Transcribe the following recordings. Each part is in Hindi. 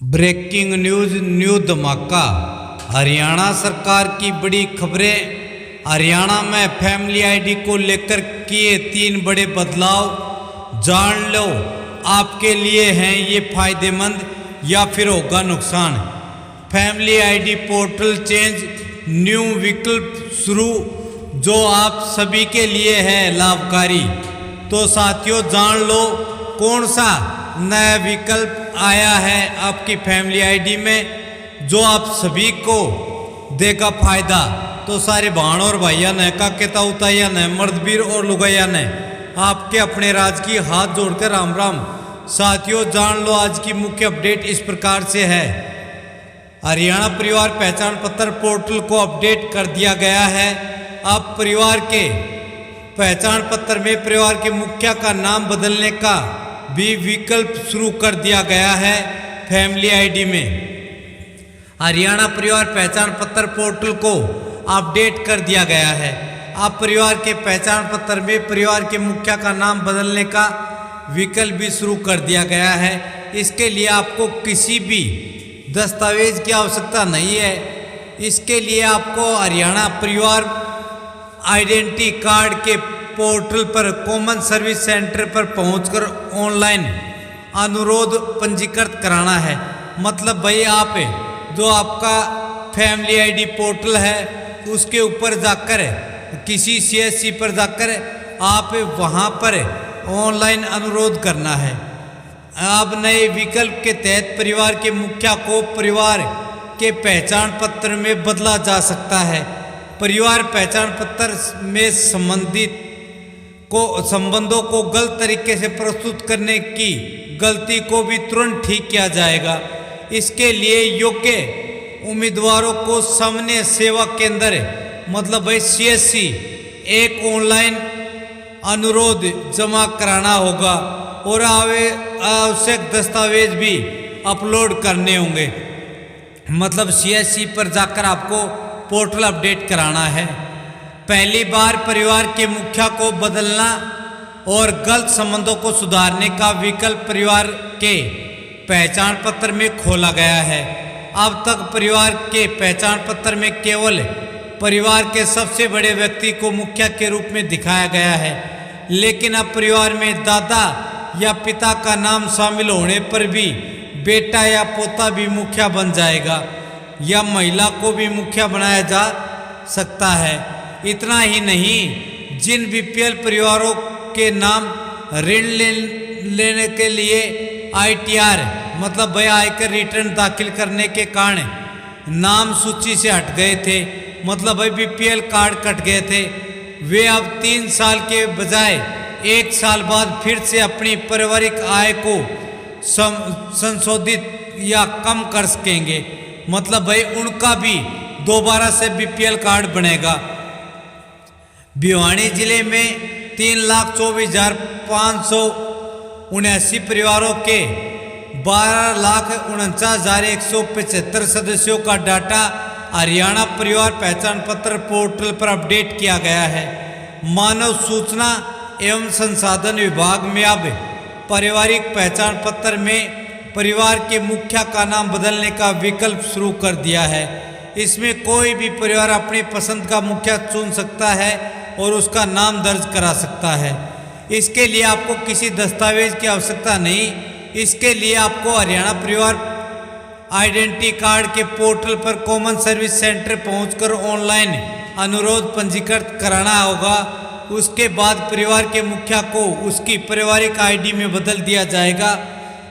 ब्रेकिंग न्यूज न्यू धमाका। हरियाणा सरकार की बड़ी खबरें। हरियाणा में फैमिली आईडी को लेकर किए 3 बड़े बदलाव। जान लो आपके लिए हैं ये फायदेमंद या फिर होगा नुकसान। Family ID portal change, new विकल्प शुरू जो आप सभी के लिए है लाभकारी। तो साथियों जान लो कौन सा नया विकल्प आया है आपकी फैमिली आईडी में जो आप सभी को देगा फायदा। तो सारे बहनों और भाइयों ने काकेता उताया ने मर्दबीर और लुगाया ने आपके अपने राज की हाथ जोड़कर राम राम। साथियों जान लो आज की मुख्य अपडेट इस प्रकार से है। हरियाणा परिवार पहचान पत्र पोर्टल को अपडेट कर दिया गया है। अब परिवार के पहचान पत्र में परिवार के मुखिया का नाम बदलने का भी विकल्प शुरू कर दिया गया है। फैमिली आईडी में हरियाणा परिवार पहचान पत्र पोर्टल को अपडेट कर दिया गया है। अब परिवार के पहचान पत्र में परिवार के मुखिया का नाम बदलने का विकल्प भी शुरू कर दिया गया है। इसके लिए आपको किसी भी दस्तावेज की आवश्यकता नहीं है। इसके लिए आपको हरियाणा परिवार आइडेंटिटी कार्ड के पोर्टल पर कॉमन सर्विस सेंटर पर पहुंचकर ऑनलाइन अनुरोध पंजीकृत कराना है। मतलब भाई आप जो आपका फैमिली आईडी पोर्टल है उसके ऊपर जाकर किसी सीएससी पर जाकर आप वहां पर ऑनलाइन अनुरोध करना है। अब नए विकल्प के तहत परिवार के मुखिया को परिवार के पहचान पत्र में बदला जा सकता है। परिवार पहचान पत्र में संबंधों को गलत तरीके से प्रस्तुत करने की गलती को भी तुरंत ठीक किया जाएगा। इसके लिए योग्य उम्मीदवारों को सामान्य सेवा केंद्र मतलब भाई सीएससी एक ऑनलाइन अनुरोध जमा कराना होगा और आवश्यक दस्तावेज भी अपलोड करने होंगे। मतलब सीएससी पर जाकर आपको पोर्टल अपडेट कराना है। पहली बार परिवार के मुखिया को बदलना और गलत संबंधों को सुधारने का विकल्प परिवार के पहचान पत्र में खोला गया है। अब तक परिवार के पहचान पत्र में केवल परिवार के सबसे बड़े व्यक्ति को मुखिया के रूप में दिखाया गया है, लेकिन अब परिवार में दादा या पिता का नाम शामिल होने पर भी बेटा या पोता भी मुखिया बन जाएगा या महिला को भी मुखिया बनाया जा सकता है। इतना ही नहीं, जिन बीपीएल परिवारों के नाम ऋण लेने के लिए आईटीआर मतलब भाई आयकर रिटर्न दाखिल करने के कारण नाम सूची से हट गए थे, मतलब भाई बीपीएल कार्ड कट गए थे, वे अब 3 साल के बजाय 1 साल बाद फिर से अपनी पारिवारिक आय को संशोधित या कम कर सकेंगे। मतलब भाई उनका भी दोबारा से बीपीएल कार्ड बनेगा। भिवानी जिले में 3,24,579 परिवारों के 12,49,175 सदस्यों का डाटा हरियाणा परिवार पहचान पत्र पोर्टल पर अपडेट किया गया है। मानव सूचना एवं संसाधन विभाग में अब पारिवारिक पहचान पत्र में परिवार के मुखिया का नाम बदलने का विकल्प शुरू कर दिया है। इसमें कोई भी परिवार अपनी पसंद का मुखिया चुन सकता है और उसका नाम दर्ज करा सकता है। इसके लिए आपको किसी दस्तावेज की आवश्यकता नहीं। इसके लिए आपको हरियाणा परिवार आइडेंटिटी कार्ड के पोर्टल पर कॉमन सर्विस सेंटर पहुंचकर ऑनलाइन अनुरोध पंजीकृत कराना होगा। उसके बाद परिवार के मुखिया को उसकी पारिवारिक आईडी में बदल दिया जाएगा।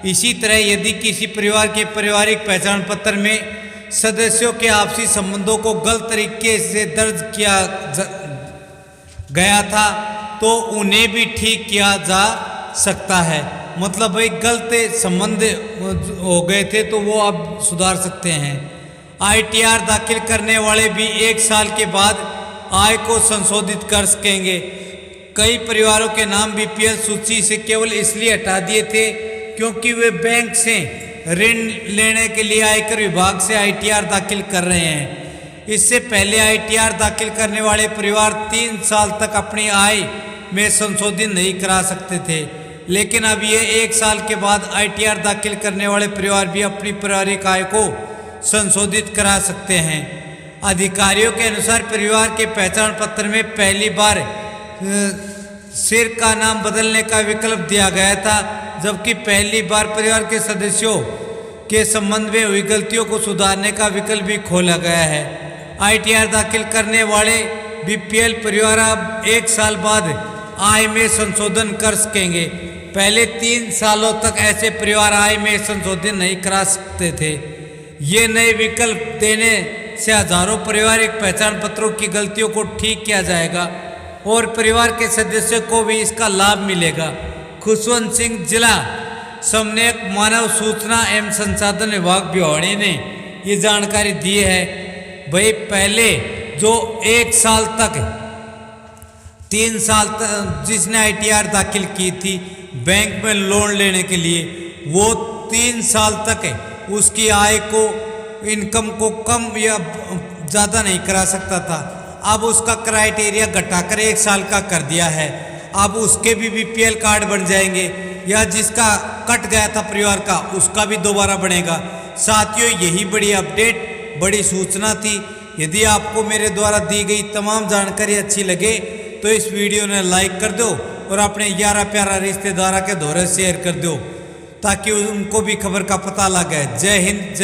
इसी तरह यदि किसी परिवार के पारिवारिक पहचान पत्र में सदस्यों के आपसी संबंधों को गलत तरीके से दर्ज किया गया था तो उन्हें भी ठीक किया जा सकता है। मतलब भाई गलत संबंध हो गए थे तो वो अब सुधार सकते हैं। आईटीआर दाखिल करने वाले भी 1 साल के बाद आय को संशोधित कर सकेंगे। कई परिवारों के नाम बीपीएल सूची से केवल इसलिए हटा दिए थे क्योंकि वे बैंक से ऋण लेने के लिए आयकर विभाग से आईटीआर दाखिल कर रहे हैं। इससे पहले आईटीआर दाखिल करने वाले परिवार 3 साल तक अपनी आय में संशोधन नहीं करा सकते थे। लेकिन अब ये 1 साल के बाद ITR दाखिल करने वाले परिवार भी अपनी पारिवारिक आय को संशोधित करा सकते हैं। अधिकारियों के अनुसार परिवार के पहचान पत्र में पहली बार सिर का नाम बदलने का विकल्प दिया गया था, जबकि पहली बार परिवार के सदस्यों के संबंध में हुई गलतियों को सुधारने का विकल्प भी खोला गया है। ITR दाखिल करने वाले BPL परिवार अब 1 साल बाद आय में संशोधन कर सकेंगे। पहले 3 सालों तक ऐसे परिवार आय में संशोधन नहीं करा सकते थे। ये नए विकल्प देने से हजारों पारिवारिक पहचान पत्रों की गलतियों को ठीक किया जाएगा और परिवार के सदस्यों को भी इसका लाभ मिलेगा। खुशवंत सिंह जिला समन्वयक मानव सूचना एवं संसाधन विभाग भिवाड़ी ने ये जानकारी दी है। भाई पहले जो 1 साल तक 3 साल तक जिसने ITR दाखिल की थी बैंक में लोन लेने के लिए, वो 3 साल तक उसकी आय को इनकम को कम या ज़्यादा नहीं करा सकता था। अब उसका क्राइटेरिया घटाकर 1 साल का कर दिया है। अब उसके भी BPL कार्ड बन जाएंगे, या जिसका कट गया था परिवार का उसका भी दोबारा बनेगा। साथियों, यही बड़ी अपडेट, बड़ी सूचना थी। यदि आपको मेरे द्वारा दी गई तमाम जानकारी अच्छी लगे तो इस वीडियो ने लाइक कर दो और अपने यारा प्यारा रिश्तेदारा के दौरे शेयर कर दो, ताकि उनको भी खबर का पता लगे। जय हिंद।